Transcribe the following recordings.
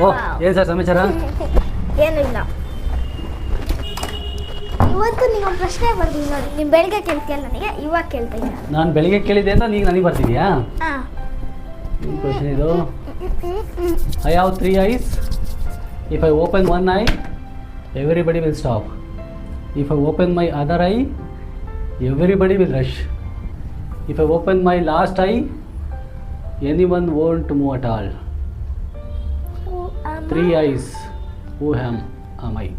ಓಹ್ ಏನು ಸರ್ ಸಮಾಚಾರ? ಏನೂ ಇಲ್ಲ. ಇವತ್ತು ನೀವು ಒಂದು ಪ್ರಶ್ನೆ ಬರ್ತೀನಿ ನೋಡಿ. ನೀವು ಬೆಳಿಗ್ಗೆ ಕೇಳ್ತೀಯ ನನಗೆ, ಇವಾಗ ಕೇಳ್ತಾ ಇಲ್ಲ. ನಾನು ಬೆಳಿಗ್ಗೆ ಕೇಳಿದ್ದೆ ಅಂತ ನೀನು ನನಗೆ ಬರ್ತಿದ್ಯಾ? ಹಾಂ. ಏನು ಕ್ವಶನ್ ಇದು? I have 3 eyes. If I open one eye, everybody will stop. If I open my other eye, everybody will rush. If I open my last eye, anyone won't move at all. 3 eyes. Who am I?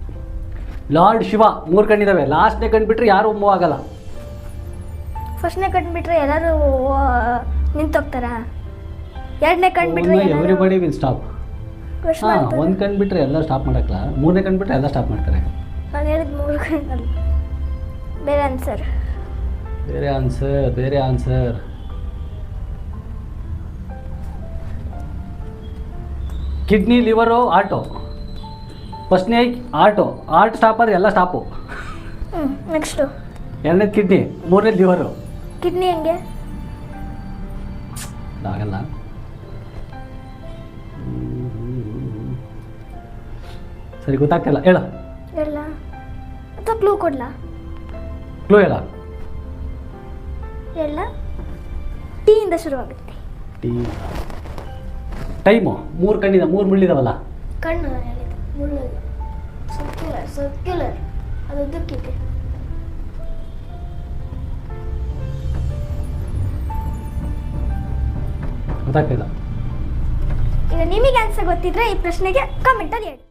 Lord Shiva 3 ಕಣ್ಣಿದಾವೆ. ಲಾಸ್ಟ್ನೇ ಕಣ್ಣು ಬಿಟ್ಟರೆ ಯಾರು move ಆಗಲ್ಲ. ಫಸ್ಟ್ನೇ ಕಣ್ಣು ಬಿಟ್ಟರೆ ಎಲ್ಲರೂ ನಿಂತೋಗ್ತಾರ. ಎರಡನೇ ಕಣ್ಣು ಬಿಟ್ಟರೆ ಎವ್ರಿಬಡಿ ವಿಲ್ ಸ್ಟಾಪ್. ಹಾಂ, ಒಂದು ಕಣ್ಣು ಬಿಟ್ಟರೆ ಎಲ್ಲ ಸ್ಟಾಪ್ ಮಾಡೋಕ್ಕಲ್ಲ. 3ನೇ ಕಣ್ಣು ಬಿಟ್ಟರೆ ಎಲ್ಲ ಸ್ಟಾಪ್ ಮಾಡ್ತಾರೆ. ನಾನು ಹೇಳಿದ 3 ಕಣ್ಣಲ್ಲಿ ಬೇರೆ ಆನ್ಸರ್. ಬೇರೆ ಆನ್ಸರ್. Kidney, liver, heart. ಫಸ್ಟ್ನೇ ಆರ್ಟ್ ಸ್ಟಾಪ್ ಆದರೆ ಎಲ್ಲ ಸ್ಟಾಪು. ನೆಕ್ಸ್ಟು 2ನೇದು ಕಿಡ್ನಿ, 3ನೇದು ಲಿವರು. ಕಿಡ್ನಿ ಹೆಂಗೆ ಆಗಲ್ಲ. ಸರಿ, ಗೊತ್ತಾಗ್ತಿಲ್ಲ, ಹೇಳ. ಎಲ್ಲ ಅಥವಾ ಕ್ಲೂ ಕೊಡ್ಲಾ? ಕ್ಲೂ ಹೇಳ. ಎಲ್ಲ ಟೀಯಿಂದ ಶುರುವಾಗುತ್ತೆ. ಟೈಮು. 3 ಕಣ್ಣಿದ 3 ಮುಳ್ಳಿದಾವಲ್ಲ. ಕಣ್ಣು ಹೇಳಿದ್ದು ಮುಳ್ಳಲ್ಲ. ಸರ್ಕ್ಯುಲರ್ ಅದು ಉದ್ದಕ್ಕಿದೆ. ಗೊತ್ತಾಗ್ತಿಲ್ಲ. ಈಗ ನಿಮಗೆ ಆನ್ಸರ್ ಗೊತ್ತಿದ್ರೆ ಈ ಪ್ರಶ್ನೆಗೆ ಕಮೆಂಟಲ್ಲಿ ಹೇಳಿ.